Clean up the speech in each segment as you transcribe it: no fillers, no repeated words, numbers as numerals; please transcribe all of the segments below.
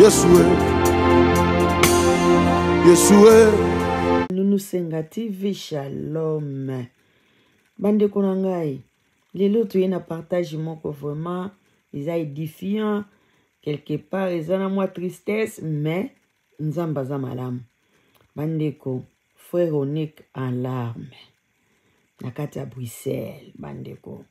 Yeshua, Yeshua. Nous sengati vi shalom. Bande konangai. Les autres y na partage moko vraiment ils a édifiant quelque part ils ont moi tristesse mais nzamba za malam. Bandeko frère Onique en larmes. Nakati à Bruxelles bandeko.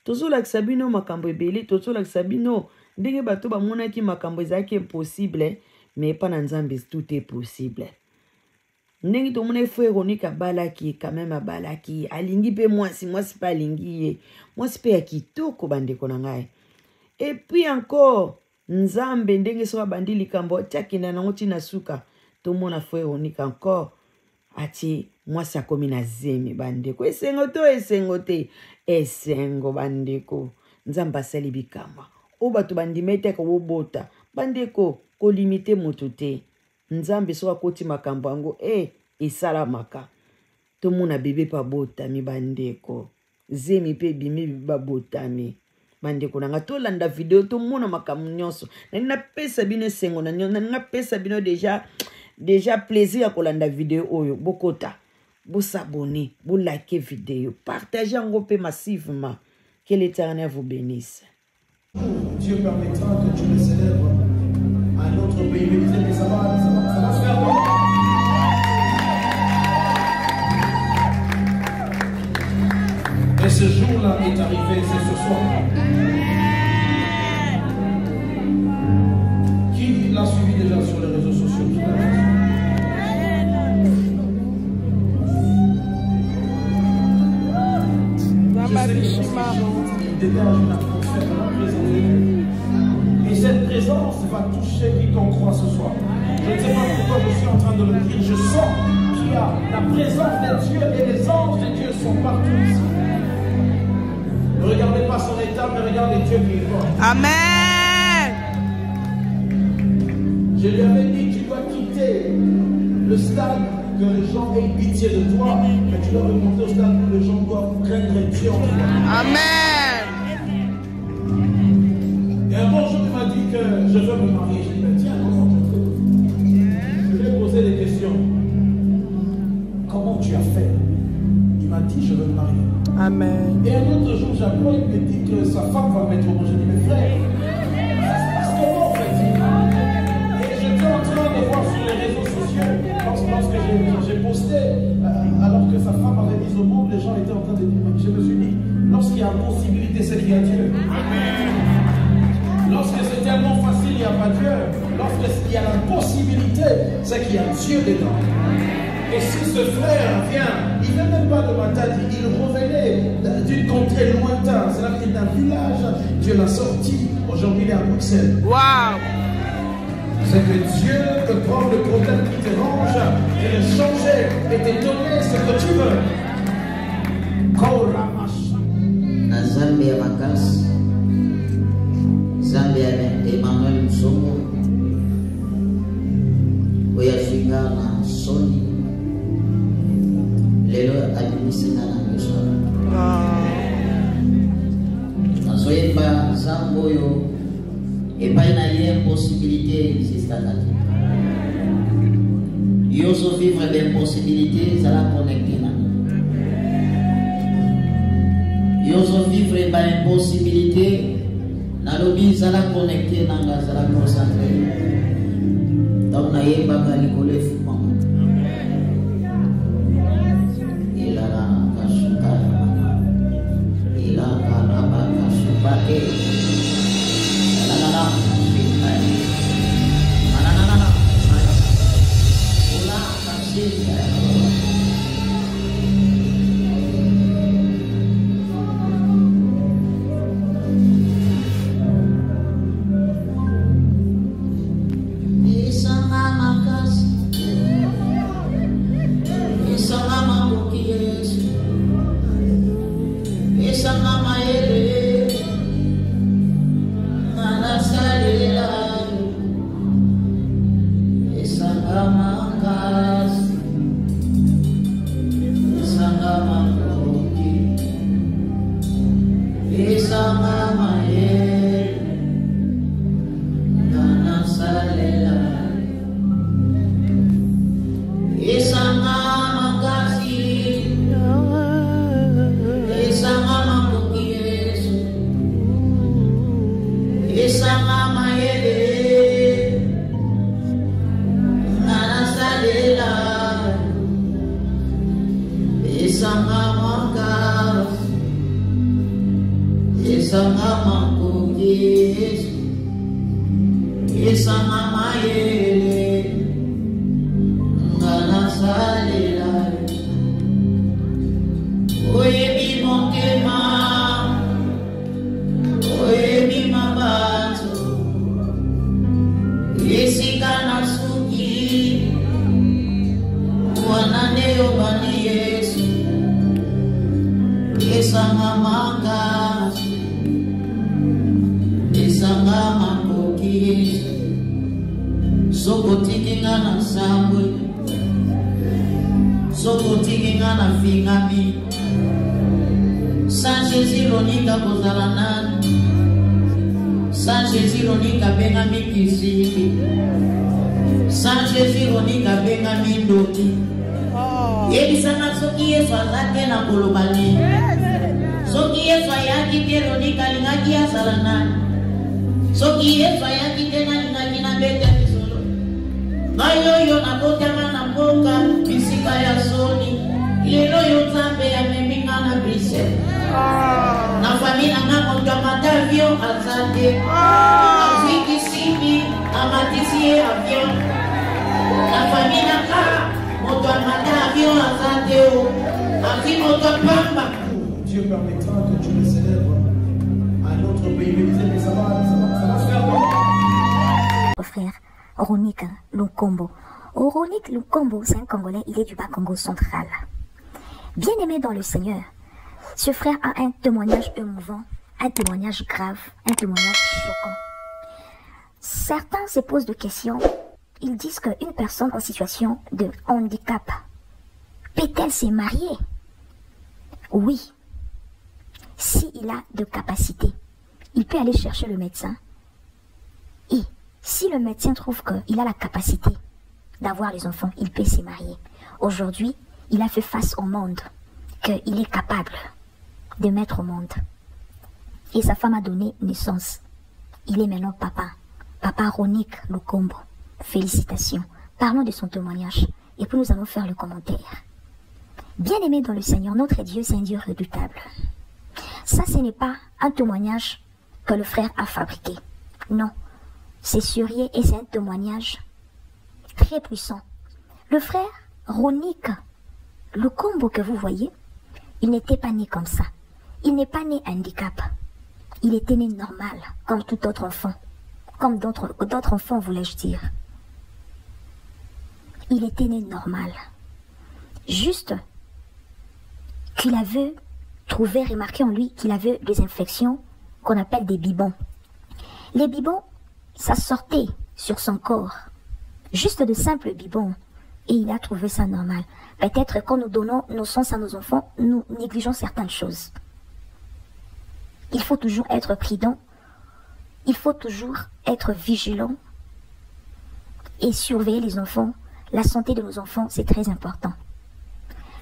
Tozo la sabino makambo ebele tozo la sabino ndenge bato ba monaki makambo ezaki impossible mais pas na nzambe tout est possible. Ndenge to mona frère Onique abalaki quand même abalaki alingi pe moi si pas alingi moi si pe ya kitoko bandeko na ngai. Et puis encore nzambe ndenge so bandi likambo tiakina na ngoti na suka to mona frère Onique encore ati moi sa komi na zemi bandeko esengo te esengo bandeko nzamba sali bikama o bato bandimete ko bobota bandeko ko limiter moto te nzambe so akoti makambo yango esalamaka to mona bebe pa botami bandeko zemi pe bimi babotami bandeko nanga to landa video to mona makambo nyonso na pesa bino esengo na pesa bino déjà plaisir à kolanda vidéo oyo bokota bo s'abonner bo liker vidéo partager en groupe massivement que l'Éternel vous bénisse. Dieu permettra que tu le célèbres à un autre pays. Mais ça va se faire bon. Et ce jour-là est arrivé, c'est ce soir. Qui l'a suivi déjà sur les réseaux sociaux? Il dégage une atmosphère de la présence de Dieu. Et cette présence va toucher quiconque croit ce soir. Je ne sais pas pourquoi je suis en train de le dire. Je sens qu'il y a la présence de Dieu et les anges de Dieu sont partout ici. Ne regardez pas son état, mais regardez Dieu qui est fort. Amen. Je lui avais dit, tu dois quitter le stade que les gens aient pitié de toi, mais tu dois remonter au stade où les gens doivent craindre Dieu en toi. Amen. Et un bon jour, il m'a dit que je veux me marier. Je lui ai dit, tiens, comment tu fais? Je lui ai posé des questions. Comment tu as fait? Il m'a dit, je veux me marier. Amen. Et un autre jour, j'appelle, il me dit que sa femme va mettre au monde. Je dis, mes frères, ça se passe comment en fait? Et j'étais en train de voir sur les réseaux sociaux, lorsque j'ai posté, alors que sa femme avait mis au monde, les gens étaient en train de dire, je me suis dit, lorsqu'il y a possibilité, c'est qu'il y a Dieu. Lorsque c'est tellement facile, il n'y a pas Dieu. Lorsqu'il y a la possibilité, c'est qu'il y a Dieu dedans. Et si ce frère vient, il ne vient même pas de Matadi, il revenait d'une contrée lointaine, c'est là qu'il est d'un village, Dieu l'a sorti, aujourd'hui il est à Bruxelles. Wow. C'est que Dieu te prend le problème qui te range et le changer et te donner ce que tu veux. Na Zambia Makas, Zambia Emmanuel Msongo, Oyashinga na Soni, lelo adimisina na Yusuf. Nazoyeba Zambo yo, epai na ye possibilité existante. Yoso vivre des possibilités, ça la connecter na. Yoso vivre des possibilités, na lobi ça la connecter na ça la concentrer. Donc na ye baka likole fuma. Ila la kasuka. Ila ka ba kasuka ke. esanga mayele ngana salela oyebi motema oyebi mabato esika na suki wanane yobani Yesu esanga makasi esanga makoki sokotiki ngana sambwe sokotiki ngana fingami San Jésus ronika kozala nani San Jésus ronika bengami kisiki San Jésus ronika bengami ndoki yebisanga soki Yesu azate na kolobani soki Yesu ayaki te ronika lingaki azala nani soki Yesu ayaki te na lingaki na bete misolo ngai oyo nakotama na mboka bisika ya soni lelo yo Nzambe ameminga na Bruxelles na famille nanga moto amata avion azate azwiki simi amatisi ye avion na famille nanga moto amata avion azate o afi moto apamba Dieu permettra que tu le célèbres à notre pays. Mais disait, mais ça va faire bon. Frère Ronick Lukombo. Ronick Lukombo, c'est un Congolais, il est du Bas-Congo central. Bien aimé dans le Seigneur, ce frère a un témoignage émouvant, un témoignage grave, un témoignage choquant. Certains se posent des questions. Ils disent qu'une personne en situation de handicap peut-elle se marier? Oui. S'il a de capacités, il peut aller chercher le médecin. Et si le médecin trouve qu'il a la capacité d'avoir les enfants, il peut se marier. Aujourd'hui, il a fait face au monde, qu'il est capable de mettre au monde. Et sa femme a donné naissance. Il est maintenant papa. Papa Ronick Lukombo. Félicitations. Parlons de son témoignage. Et puis nous allons faire le commentaire. Bien-aimé dans le Seigneur, notre Dieu, c'est un Dieu redoutable. Ça, ce n'est pas un témoignage que le frère a fabriqué. Non. C'est sérieux et c'est un témoignage très puissant. Le frère Ronick Lukombo que vous voyez, il n'était pas né comme ça. Il n'est pas né handicap. Il était né normal, comme tout autre enfant. Comme d'autres enfants, voulais-je dire. Il était né normal. Juste qu'il avait trouvé, remarqué en lui qu'il avait des infections qu'on appelle des bibons. Les bibons, ça sortait sur son corps. Juste de simples bibons. Et il a trouvé ça normal. Peut-être quand nous donnons nos sens à nos enfants, nous négligeons certaines choses. Il faut toujours être prudent. Il faut toujours être vigilant. Et surveiller les enfants. La santé de nos enfants, c'est très important.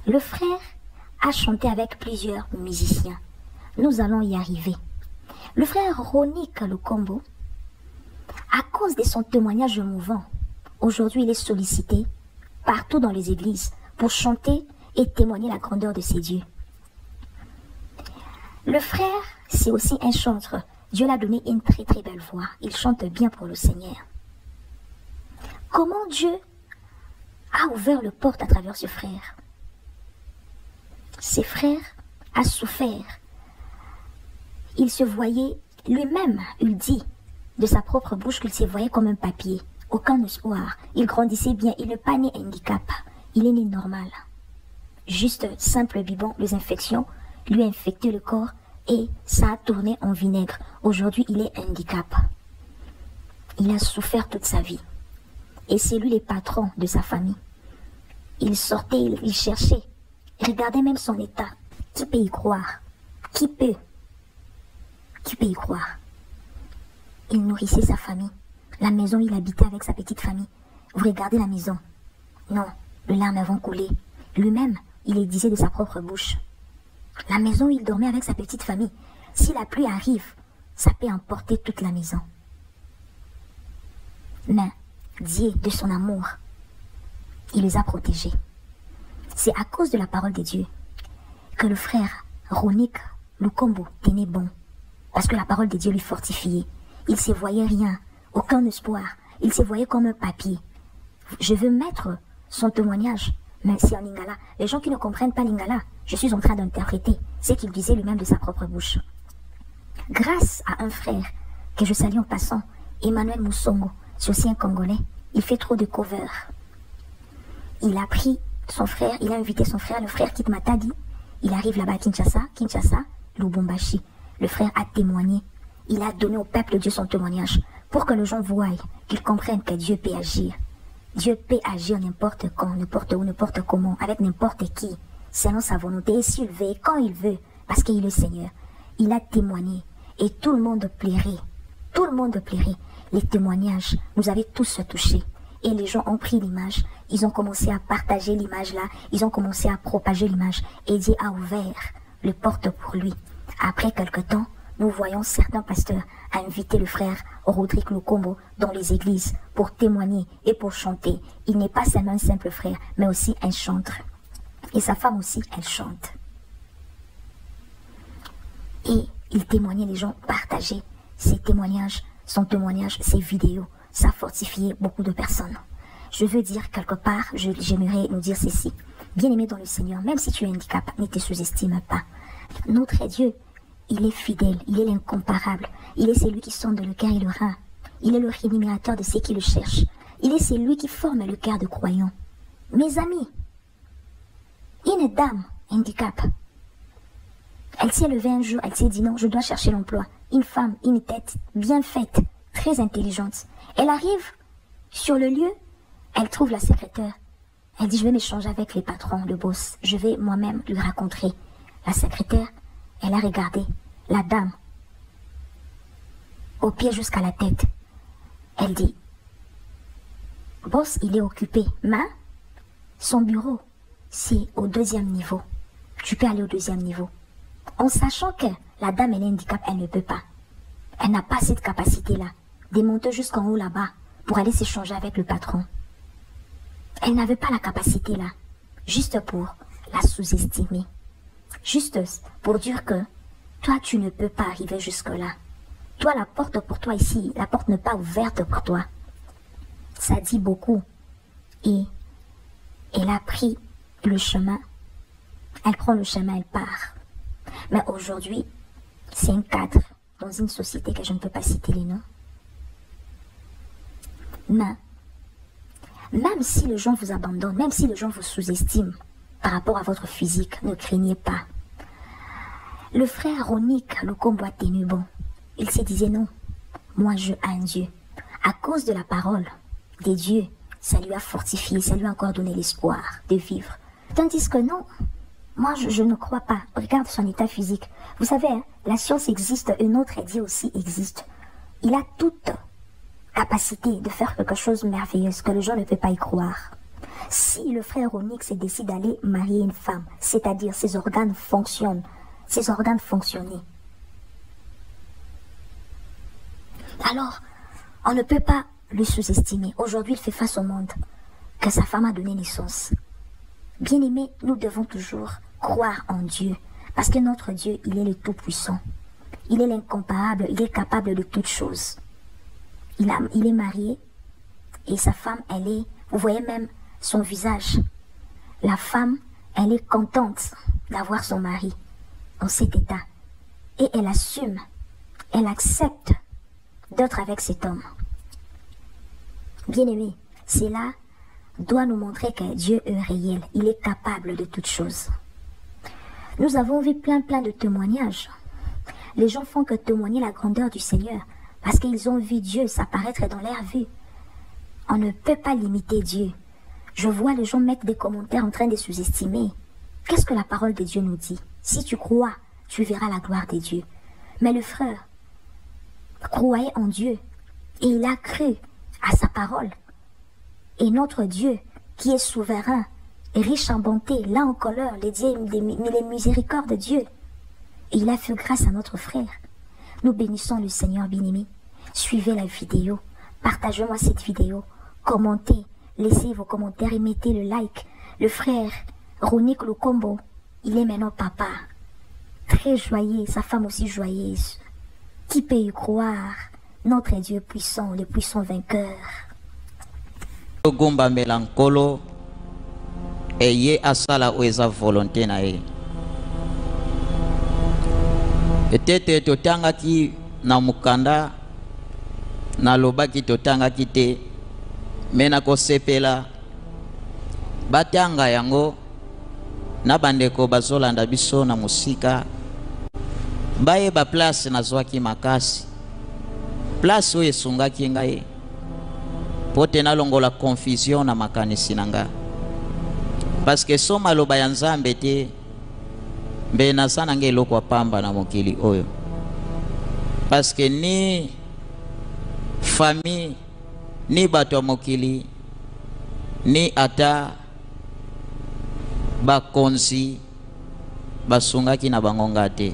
Le frère a chanté avec plusieurs musiciens. Nous allons y arriver. Le frère Ronick Lukombo, à cause de son témoignage émouvant, aujourd'hui il est sollicité partout dans les églises pour chanter et témoigner la grandeur de ses dieux. Le frère, c'est aussi un chanteur. Dieu l'a donné une très très belle voix. Il chante bien pour le Seigneur. Comment Dieu a ouvert le porte à travers ce frère? Ce frère a souffert. Il se voyait lui-même, il dit de sa propre bouche qu'il se voyait comme un papier. Aucun espoir. Il grandissait bien. Il n'est pas né handicap. Il est né normal. Juste simple bibon, les infections lui ont infecté le corps et ça a tourné en vinaigre. Aujourd'hui, il est handicap. Il a souffert toute sa vie. Et c'est lui le patron de sa famille. Il sortait, il cherchait. Regardez même son état. Qui peut y croire? Qui peut y croire? Il nourrissait sa famille. La maison, il habitait avec sa petite famille. Vous regardez la maison. Non, les larmes vont couler. Lui-même, il le disait de sa propre bouche. La maison où il dormait avec sa petite famille. Si la pluie arrive, ça peut emporter toute la maison. Mais Dieu, de son amour, il les a protégés. C'est à cause de la parole de Dieu que le frère Ronick Lukombo tenait bon. Parce que la parole de Dieu lui fortifiait. Il ne se voyait rien aucun espoir. Il se voyait comme un papier. Je veux mettre son témoignage, mais c'est en lingala. Les gens qui ne comprennent pas lingala, je suis en train d'interpréter ce qu'il disait lui-même de sa propre bouche. Grâce à un frère que je salue en passant, Emmanuel Moussongo, c'est aussi un Congolais, il fait trop de covers. Il a pris son frère, il a invité son frère, le frère quitte Matadi, il arrive là-bas à Kinshasa, Lubumbashi. Le frère a témoigné, il a donné au peuple de Dieu son témoignage, pour que les gens voient, qu'ils comprennent que Dieu peut agir. Dieu peut agir n'importe quand, n'importe où, n'importe comment, avec n'importe qui, selon sa volonté, et s'il veut, quand il veut, parce qu'il est le Seigneur. Il a témoigné, et tout le monde plairait. Tout le monde plairait. Les témoignages nous avaient tous touchés. Et les gens ont pris l'image, ils ont commencé à partager l'image là, ils ont commencé à propager l'image, et Dieu a ouvert les portes pour lui. Après quelque temps, nous voyons certains pasteurs inviter le frère Rodrigue Lukombo dans les églises pour témoigner et pour chanter. Il n'est pas seulement un simple frère, mais aussi un chanteur. Et sa femme aussi, elle chante. Et il témoignait, les gens partageaient ses témoignages, son témoignage, ses vidéos. Ça a fortifié beaucoup de personnes. Je veux dire quelque part, j'aimerais nous dire ceci. Bien-aimé dans le Seigneur, même si tu es handicapé, ne te sous-estime pas. Notre Dieu, il est fidèle, il est l'incomparable. Il est celui qui sonde le cœur et le rein. Il est le rémunérateur de ceux qui le cherchent. Il est celui qui forme le cœur de croyants. Mes amis, une dame handicap, elle s'est levée un jour, elle s'est dit non, je dois chercher l'emploi. Une femme, une tête bien faite, très intelligente. Elle arrive sur le lieu, elle trouve la secrétaire. Elle dit, je vais m'échanger avec les patrons, le boss. Je vais moi-même lui raconter. La secrétaire, elle a regardé la dame, au pied jusqu'à la tête. Elle dit, boss, il est occupé. Mais son bureau, c'est au 2e niveau. Tu peux aller au 2e niveau. En sachant que la dame, elle est handicap, elle ne peut pas. Elle n'a pas cette capacité-là de monter jusqu'en haut là-bas pour aller s'échanger avec le patron. Elle n'avait pas la capacité-là, juste pour la sous-estimer. Juste pour dire que toi, tu ne peux pas arriver jusque-là. Toi, la porte pour toi ici, la porte n'est pas ouverte pour toi. Ça dit beaucoup. Et elle a pris le chemin. Elle prend le chemin, elle part. Mais aujourd'hui, c'est un cadre dans une société que je ne peux pas citer les noms. Mais, même si les gens vous abandonnent, même si les gens vous sous-estiment par rapport à votre physique, ne craignez pas. Le frère Ronique Lukombo a tenu bon. Il se disait non, moi je ai un Dieu. À cause de la parole des dieux, ça lui a fortifié, ça lui a encore donné l'espoir de vivre. Tandis que non, moi je ne crois pas. Regarde son état physique. Vous savez, hein, la science existe et notre Dieu aussi existe. Il a toute capacité de faire quelque chose de merveilleux que les gens ne peuvent pas y croire. Si le frère Onyx décide d'aller marier une femme, c'est-à-dire ses organes fonctionnent, ses organes fonctionnaient, alors on ne peut pas le sous-estimer. Aujourd'hui, il fait face au monde que sa femme a donné naissance. Bien-aimés, nous devons toujours croire en Dieu, parce que notre Dieu, il est le Tout-Puissant. Il est l'incomparable, il est capable de toutes choses. Il est marié et sa femme, elle est, vous voyez même son visage. La femme, elle est contente d'avoir son mari dans cet état. Et elle assume, elle accepte d'être avec cet homme. Bien-aimé, cela doit nous montrer que Dieu est réel. Il est capable de toutes choses. Nous avons vu plein de témoignages. Les gens font que témoigner la grandeur du Seigneur parce qu'ils ont vu Dieu s'apparaître dans leur vue. On ne peut pas limiter Dieu. Je vois les gens mettre des commentaires en train de sous-estimer. Qu'est-ce que la parole de Dieu nous dit? Si tu crois, tu verras la gloire de Dieu. Mais le frère croyait en Dieu et il a cru à sa parole. Et notre Dieu, qui est souverain et riche en bonté, là en colère, les miséricordes de Dieu. Et il a fait grâce à notre frère. Nous bénissons le Seigneur bien-aimé. Suivez la vidéo, partagez-moi cette vidéo, commentez, laissez vos commentaires et mettez le like. Le frère Ronique Lukombo, il est maintenant papa, très joyeux, sa femme aussi joyeuse. Qui peut y croire? notre Dieu puissant, le puissant vainqueur. Gumba melankolo eye asala oeza volonté na ye. Etete totanga ki na mukanda na lobaki totanga ki te mena ko sepela batanga yango na bandeko bazolanda biso na musika baye ba place na zwaki makasi place oyo esungaki ngai pote na longola confusion na makanisi nanga parce que so maloba ya Nzambe te mbe naza nange eloko ya pamba na mokili oyo parce que ni famille ni bato ya mokili ni ata bakonzi basungaki na bangonga te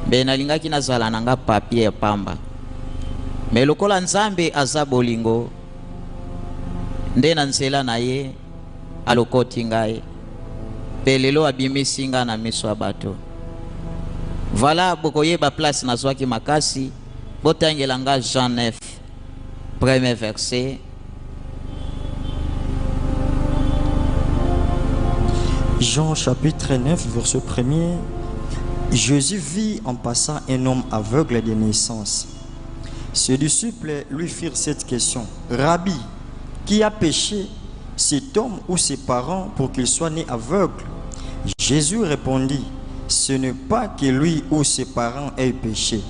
mbe nalingaki nazala nanga papier ya pamba me lokola Nzambe aza bolingo nde na nzela na ye alokoti ngai pe lelo abimisi nga na miso ya bato. Voilà bokoyeba place nazwaki makasi botangela nga Jean 9 premier verset. Jean chapitre 9 verset 1er. Jésus vit en passant un homme aveugle de naissance. Ses disciples lui firent cette question: Rabbi, qui a péché, cet homme ou ses parents, pour qu'il soit né aveugle? Jésus répondit: ce n'est pas que lui ou ses parents aient péché,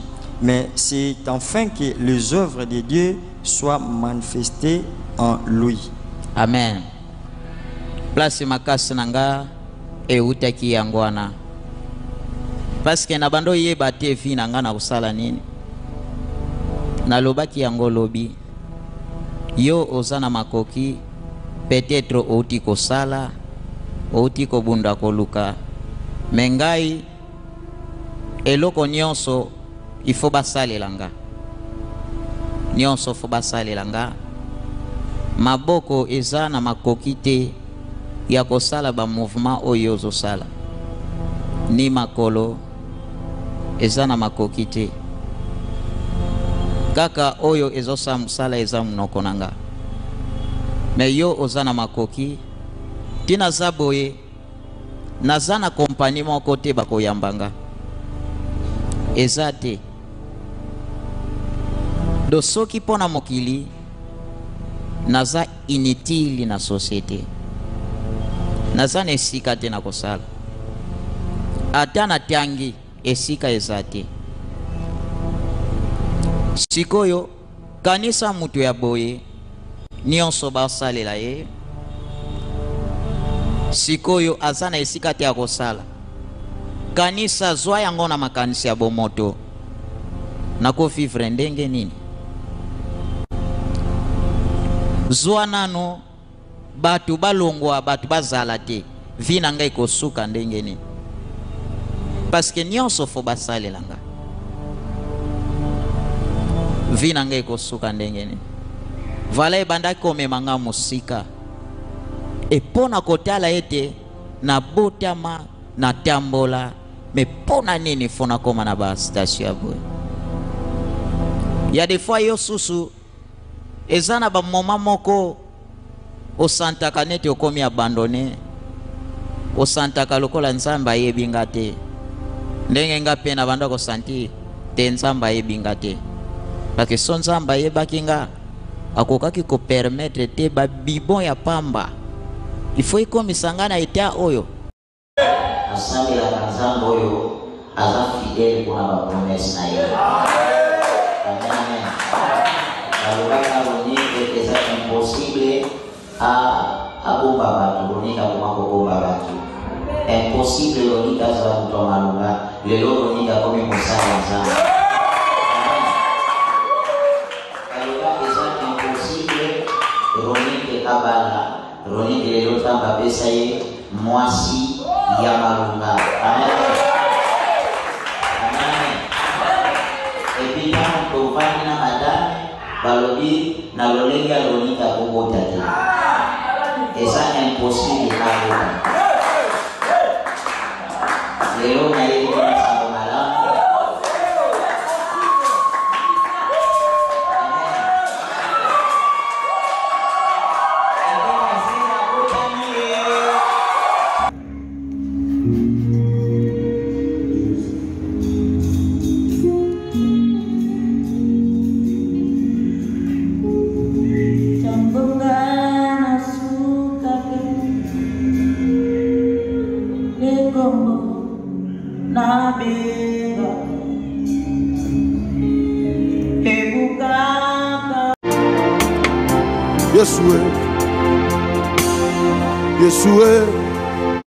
mais c'est enfin que les œuvres de Dieu soient manifestées en lui. Amen. Place makasi nanga e utaki yangwana. Parce que nabando yeba te vi nanga na kusala nini. Nalobaki yango lobi. Yo ozana makoki peut-être outi kosala, outi kobunda koluka. Mengai eloko nyonso ifo basalelanga. Nyonso fo basalelanga. Maboko eza na makoki te ya kosala ba mouvement oyo ozosala. Ni makolo eza na makoki te. Kaka oyo ezosa musala eza munoko nanga. Me yo oza na makoki tina zaboye naza na kompani moko te bakoyambanga eza te. Do soki pona mokili naza inutile na société, naza na esika te na kosala ata na tangi esika eza te. Sikoyo kanisa mutu ya boye nyonso basalela ye. Sikoyo aza na esika te ya kosala kanisa zwa yango na makanisi ya bomoto nako vivre ndenge nini. Zwa nano batu balongwa batu bazala te vi na ngai kosuka ndenge nini parce que nyonso fo basalelanga vi na ngai kosuka ndenge nini. Vala ebandaki komemanga musika epona kotala ete na botama na tambola me pona nini fona koma na ba station ya boye. Ya des fois yo susu ezana ba moma moko osantaka nete okomi abandonné, osantaka lokola Nzambe ayebinga te ndenge nga pe na banda kosanti te Nzambe ayebinga te parce que son Nzambe ayebaki nga akokaki ko permettre te ba bibon ya pamba il faut ikomisa nga na etat oyo asali ya Nzambe oyo aza fidèle kuna ba promesse na ye. Amen. Alobaka roni eza impossible a bomba batu roni ka kuma bomba batu impossible roni ka za kutomalunga lelo roni ka komi musala Nzambe. Kabala roni lelo tamba pesa ye mwasi ya malunga. Amen. Amen. Ebina tovani na madame balobi na lolenga roni ta bobota te. Eza impossible kabota. Lelo na ye ni sa malamu. Yeshua, Yeshua.